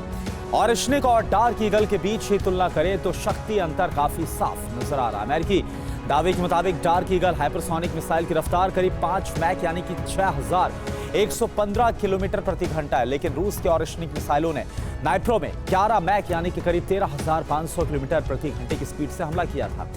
ओरेश्निक और डार्क ईगल के बीच ही तुलना करें तो शक्ति अंतर काफी साफ नजर आ रहा है। अमेरिकी दावे के मुताबिक डार्क ईगल हाइपरसोनिक मिसाइल की रफ्तार करीब 5 मैक यानी कि 6,115 किलोमीटर प्रति घंटा है, लेकिन रूस के ओरेश्निक मिसाइलों ने नाइप्रो में 11 मैक यानी कि करीब 13,500 किलोमीटर प्रति घंटे की स्पीड से हमला किया था।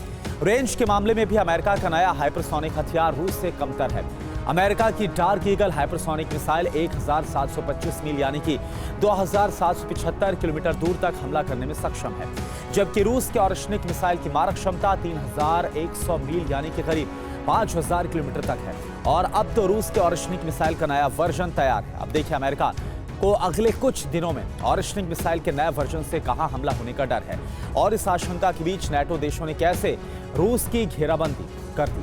रेंज के मामले में भी अमेरिका का नया हाइपरसोनिक हथियार रूस से कमतर है। अमेरिका की डार्क ईगल हाइपरसोनिक मिसाइल 1,725 मील यानी कि 2,775 किलोमीटर दूर तक हमला करने में सक्षम है, जबकि रूस के ओरेश्निक मिसाइल की मारक क्षमता 3,100 मील यानी कि करीब 5,000 किलोमीटर तक है। और अब तो रूस के ओरेश्निक मिसाइल का नया वर्जन तैयार है। अब देखिए अमेरिका को अगले कुछ दिनों में ओरेश्निक मिसाइल के नए वर्जन से कहां हमला होने का डर है और इस आशंका के बीच नेटो देशों ने कैसे रूस की घेराबंदी कर दी।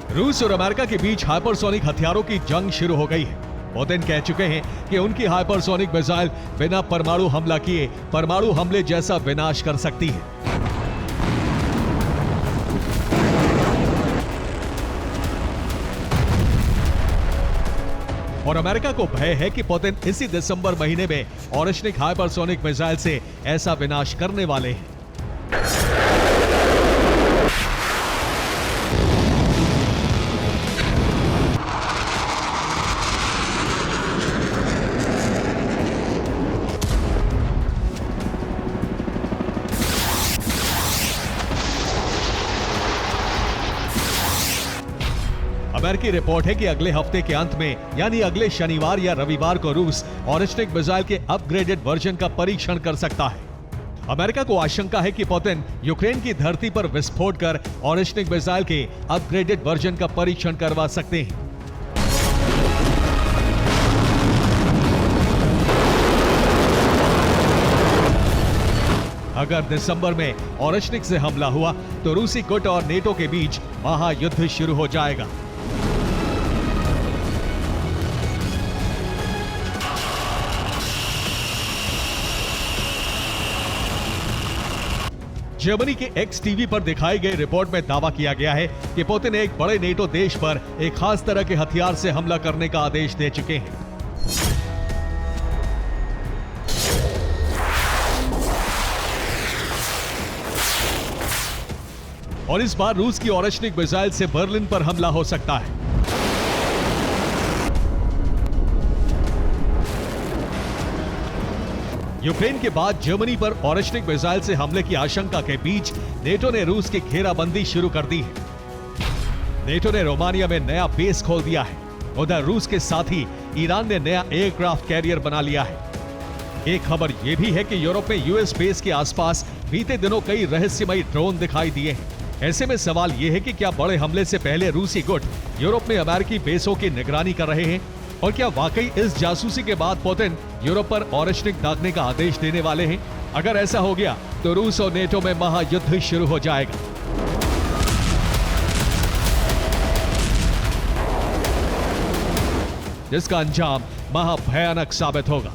रूस और अमेरिका के बीच हाइपरसोनिक हथियारों की जंग शुरू हो गई है। पुतिन कह चुके हैं कि उनकी हाइपरसोनिक मिसाइल बिना परमाणु हमला किए परमाणु हमले जैसा विनाश कर सकती है। और अमेरिका को भय है कि पुतिन इसी दिसंबर महीने में ओरेश्निक हाइपरसोनिक मिसाइल से ऐसा विनाश करने वाले हैं। अमेरिकी रिपोर्ट है कि अगले हफ्ते के अंत में यानी अगले शनिवार या रविवार को रूस ओरेश्निक मिसाइल के अपग्रेडेड वर्जन का परीक्षण कर सकता है। अमेरिका को आशंका है कि पुतिन यूक्रेन की धरती पर विस्फोट कर ओरेश्निक मिसाइल के अपग्रेडेड वर्जन का परीक्षण करवा सकते हैं। अगर दिसंबर में ओरेश्निक से हमला हुआ तो रूसी गुट और नेटो के बीच महायुद्ध शुरू हो जाएगा। जर्मनी के एक्स टीवी पर दिखाई गई रिपोर्ट में दावा किया गया है कि पुतिन एक बड़े नेटो देश पर एक खास तरह के हथियार से हमला करने का आदेश दे चुके हैं। और इस बार रूस की ओरेश्निक मिसाइल से बर्लिन पर हमला हो सकता है। यूक्रेन के बाद जर्मनी पर ओरेश्निक मिसाइल से हमले की आशंका के बीच नेटो ने रूस की घेराबंदी शुरू कर दी है। नेटो ने रोमानिया में नया बेस खोल दिया है। उधर रूस के साथ ही ईरान ने नया एयरक्राफ्ट कैरियर बना लिया है। एक खबर यह भी है कि यूरोप में यूएस बेस के आसपास बीते दिनों कई रहस्यमयी ड्रोन दिखाई दिए हैं। ऐसे में सवाल ये है कि क्या बड़े हमले से पहले रूसी गुट यूरोप में अमेरिकी बेसों की निगरानी कर रहे हैं, और क्या वाकई इस जासूसी के बाद पुतिन यूरोप पर ऑरेशनिक दागने का आदेश देने वाले हैं? अगर ऐसा हो गया तो रूस और नेटो में महायुद्ध शुरू हो जाएगा, जिसका अंजाम महाभयानक साबित होगा।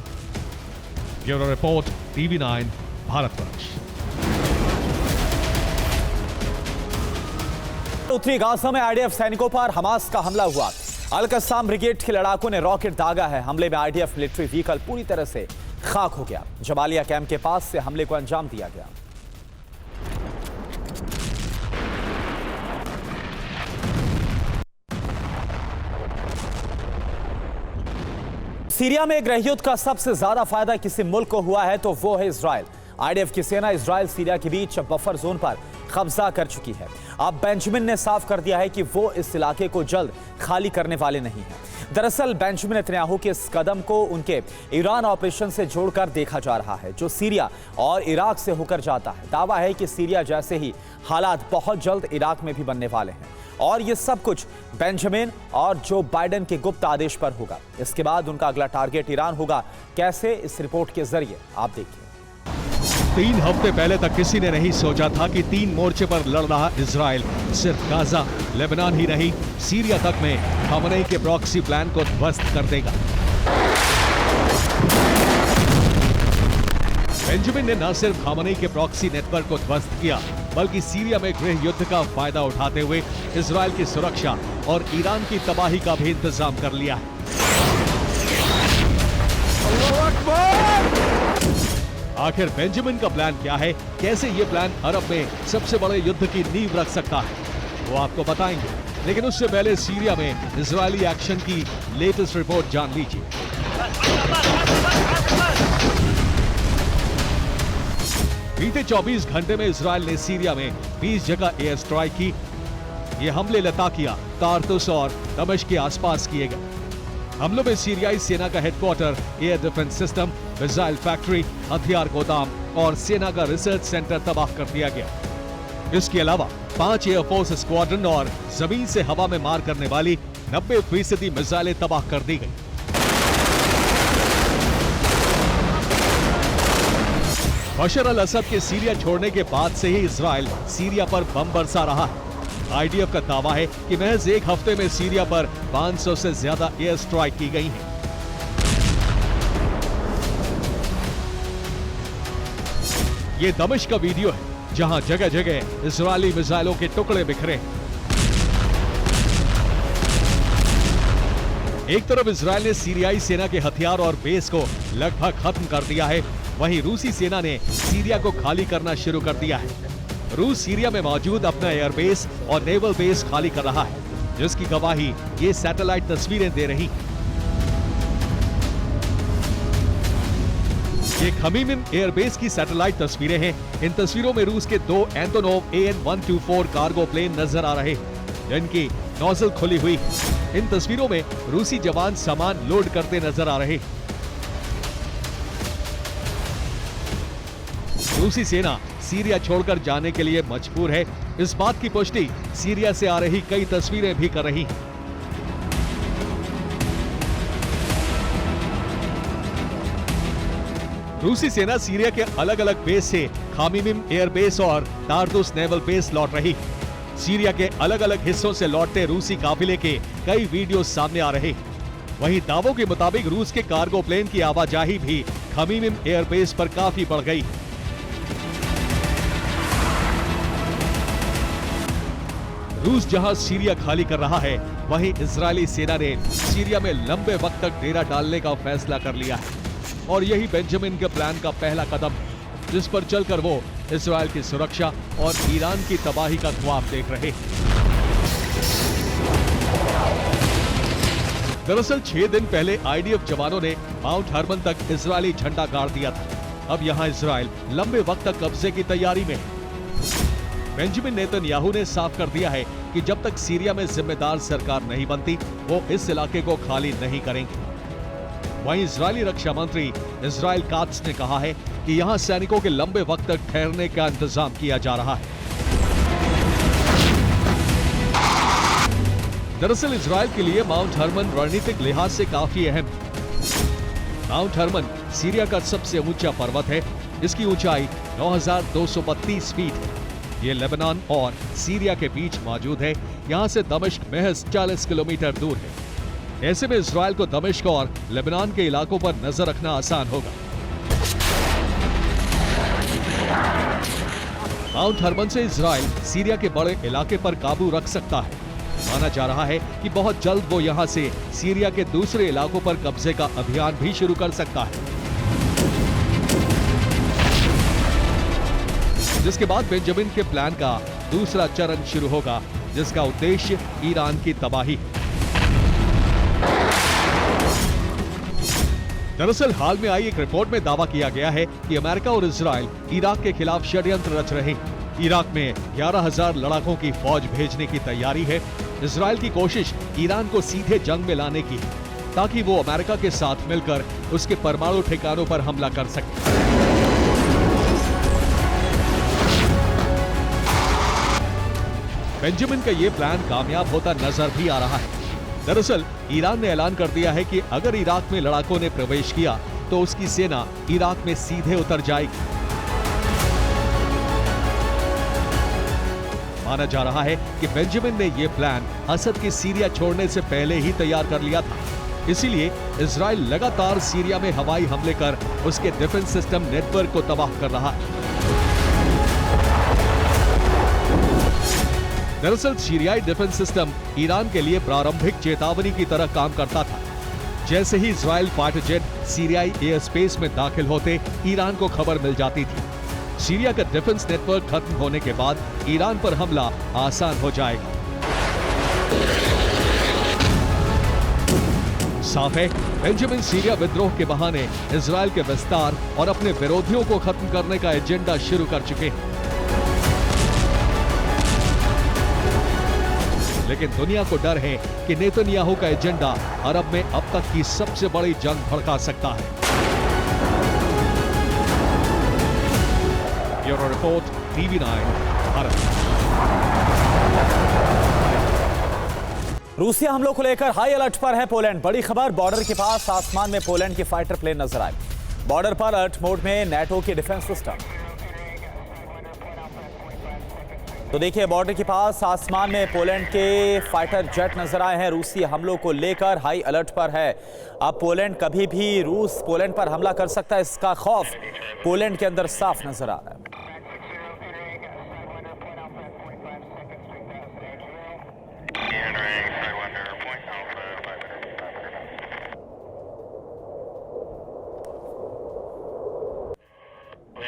Bureau report, TV9 Bharatvarsh. उत्तरी गाजा में आईडीएफ सैनिकों पर हमास का हमला हुआ। अल कस्साम ब्रिगेड के लड़ाकों ने रॉकेट दागा है। हमले में आईडीएफ मिलिट्री व्हीकल पूरी तरह से खाक हो गया। जबालिया कैंप के पास से हमले को अंजाम दिया गया। सीरिया में गृहयुद्ध का सबसे ज्यादा फायदा किसी मुल्क को हुआ है तो वो है इजराइल। आईडीएफ की सेना इजराइल सीरिया के बीच बफर जोन पर कब्जा कर चुकी है। अब बेंजामिन ने साफ कर दिया है कि वो इस इलाके को जल्द खाली करने वाले नहीं हैं। दरअसल बेंजामिन नेतन्याहू के इस कदम को उनके ईरान ऑपरेशन से जोड़कर देखा जा रहा है, जो सीरिया और इराक से होकर जाता है। दावा है कि सीरिया जैसे ही हालात बहुत जल्द इराक में भी बनने वाले हैं, और ये सब कुछ बेंजामिन और जो बाइडेन के गुप्त आदेश पर होगा। इसके बाद उनका अगला टारगेट ईरान होगा। कैसे, इस रिपोर्ट के जरिए आप देखिए। 3 हफ्ते पहले तक किसी ने नहीं सोचा था कि 3 मोर्चे पर लड़ रहा इजराइल सिर्फ गाजा, लेबनान ही नहीं, सीरिया तक में खमेनी के प्रॉक्सी प्लान को ध्वस्त कर देगा। बेंजामिन ने न सिर्फ खमेनी के प्रॉक्सी नेटवर्क को ध्वस्त किया, बल्कि सीरिया में गृह युद्ध का फायदा उठाते हुए इजराइल की सुरक्षा और ईरान की तबाही का भी इंतजाम कर लिया है। आखिर बेंजामिन का प्लान क्या है? कैसे ये प्लान अरब में सबसे बड़े युद्ध की नींव रख सकता है, वो आपको बताएंगे। लेकिन उससे पहले सीरिया में इजरायली एक्शन की लेटेस्ट रिपोर्ट जान लीजिए। बीते 24 घंटे में इजराइल ने सीरिया में 20 जगह एयर स्ट्राइक की। ये हमले लताकिया, तारतुस और दमिश्क के आसपास किए गए। हमलों में सीरियाई सेना का headquarter, air defence system, missile factory, हथियार गोदाम और सेना का रिसर्च सेंटर तबाह कर दिया गया। इसके अलावा 5 एयरफोर्स स्क्वाड्रन और जमीन से हवा में मार करने वाली 90% मिसाइलें तबाह कर दी गई। बशर अल असद के सीरिया छोड़ने के बाद से ही इजराइल सीरिया पर बम बरसा रहा है। आईडीएफ का दावा है कि महज 1 हफ्ते में सीरिया पर 500 से ज्यादा एयर स्ट्राइक की गई हैं। ये दमिश्क का वीडियो है, जहां जगह जगह इजरायली मिसाइलों के टुकड़े बिखरे हैं। एक तरफ इजरायल ने सीरियाई सेना के हथियार और बेस को लगभग खत्म कर दिया है, वहीं रूसी सेना ने सीरिया को खाली करना शुरू कर दिया है। रूस सीरिया में मौजूद अपना एयरबेस और नेवल बेस खाली कर रहा है, जिसकी गवाही ये सैटेलाइट तस्वीरें दे रही। ये खमीमिम एयरबेस की सैटेलाइट तस्वीरें हैं। इन तस्वीरों में रूस के 2 एंटोनोव AN-124 कार्गो प्लेन नजर आ रहे हैं, जिनकी नोजल खुली हुई। इन तस्वीरों में रूसी जवान सामान लोड करते नजर आ रहे हैं। रूसी सेना सीरिया छोड़कर जाने के लिए मजबूर है। इस बात की पुष्टि सीरिया से आ रही कई तस्वीरें भी कर रही हैं। रूसी सेना सीरिया के अलग अलग बेस से खमीमिम एयरबेस और तारतुस नेवल बेस लौट रही। सीरिया के अलग अलग हिस्सों से लौटते रूसी काफिले के कई वीडियो सामने आ रहे। वहीं दावों के मुताबिक रूस के कार्गो प्लेन की आवाजाही भी खमीमिम एयरबेस पर काफी बढ़ गई। रूस जहां सीरिया खाली कर रहा है, वहीं इजरायली सेना ने सीरिया में लंबे वक्त तक डेरा डालने का फैसला कर लिया है, और यही बेंजामिन के प्लान का पहला कदम, जिस पर चलकर वो इजरायल की सुरक्षा और ईरान की तबाही का ख्वाब देख रहे हैं। दरअसल 6 दिन पहले आईडीएफ जवानों ने माउंट हर्मन तक इजरायली झंडा गाड़ दिया था। अब यहां इजरायल लंबे वक्त तक कब्जे की तैयारी में है। बेंजामिन नेतन्याहू ने साफ कर दिया है कि जब तक सीरिया में जिम्मेदार सरकार नहीं बनती, वो इस इलाके को खाली नहीं करेंगे। वहीं इजरायली रक्षा मंत्री इजराइल कात्स ने कहा है कि यहां सैनिकों के लंबे वक्त तक ठहरने का इंतजाम किया जा रहा है। दरअसल इजराइल के लिए माउंट हर्मन रणनीतिक लिहाज से काफी अहम है। माउंट हर्मन सीरिया का सबसे ऊंचा पर्वत है। इसकी ऊंचाई 9,232 फीट है। ये लेबनान और सीरिया के बीच मौजूद है। यहाँ से दमिश्क महज 40 किलोमीटर दूर है। ऐसे में इजराइल को दमिश्क और लेबनान के इलाकों पर नजर रखना आसान होगा। माउंट हर्मन से इजराइल सीरिया के बड़े इलाके पर काबू रख सकता है। माना जा रहा है कि बहुत जल्द वो यहां से सीरिया के दूसरे इलाकों पर कब्जे का अभियान भी शुरू कर सकता है, जिसके बाद बेंजामिन के प्लान का दूसरा चरण शुरू होगा, जिसका उद्देश्य ईरान की तबाही है। दरअसल हाल में आई एक रिपोर्ट में दावा किया गया है कि अमेरिका और इजराइल इराक के खिलाफ षड्यंत्र रच रहे हैं। इराक में 11,000 लड़ाकों की फौज भेजने की तैयारी है। इजराइल की कोशिश ईरान को सीधे जंग में लाने की है, ताकि वो अमेरिका के साथ मिलकर उसके परमाणु ठिकानों पर हमला कर सके। बेंजामिन का ये प्लान कामयाब होता नजर भी आ रहा है। दरअसल ईरान ने ऐलान कर दिया है कि अगर इराक में लड़ाकों ने प्रवेश किया तो उसकी सेना इराक में सीधे उतर जाएगी। माना जा रहा है कि बेंजामिन ने यह प्लान असद के सीरिया छोड़ने से पहले ही तैयार कर लिया था। इसीलिए इजराइल लगातार सीरिया में हवाई हमले कर उसके डिफेंस सिस्टम नेटवर्क को तबाह कर रहा है। दरअसल सीरियाई डिफेंस सिस्टम ईरान के लिए प्रारंभिक चेतावनी की तरह काम करता था। जैसे ही इजराइल फाइटर जेट सीरियाई एयर स्पेस में दाखिल होते ईरान को खबर मिल जाती थी। सीरिया का डिफेंस नेटवर्क खत्म होने के बाद ईरान पर हमला आसान हो जाएगा। साफ है, बेंजामिन सीरिया विद्रोह के बहाने इजराइल के विस्तार और अपने विरोधियों को खत्म करने का एजेंडा शुरू कर चुके हैं। लेकिन दुनिया को डर है कि नेतन्याहू का एजेंडा अरब में अब तक की सबसे बड़ी जंग भड़का सकता है। Bureau report, TV9 Bharat. रूसी हमलों को लेकर हाई अलर्ट पर है पोलैंड। बड़ी खबर, बॉर्डर के पास आसमान में पोलैंड की फाइटर प्लेन नजर आए। बॉर्डर पर अलर्ट मोड में नेटो की डिफेंस सिस्टम। तो देखिए, बॉर्डर के पास आसमान में पोलैंड के फाइटर जेट नजर आए हैं। रूसी हमलों को लेकर हाई अलर्ट पर है। अब पोलैंड कभी भी रूस पोलैंड पर हमला कर सकता है, इसका खौफ पोलैंड के अंदर साफ नजर आ रहा है।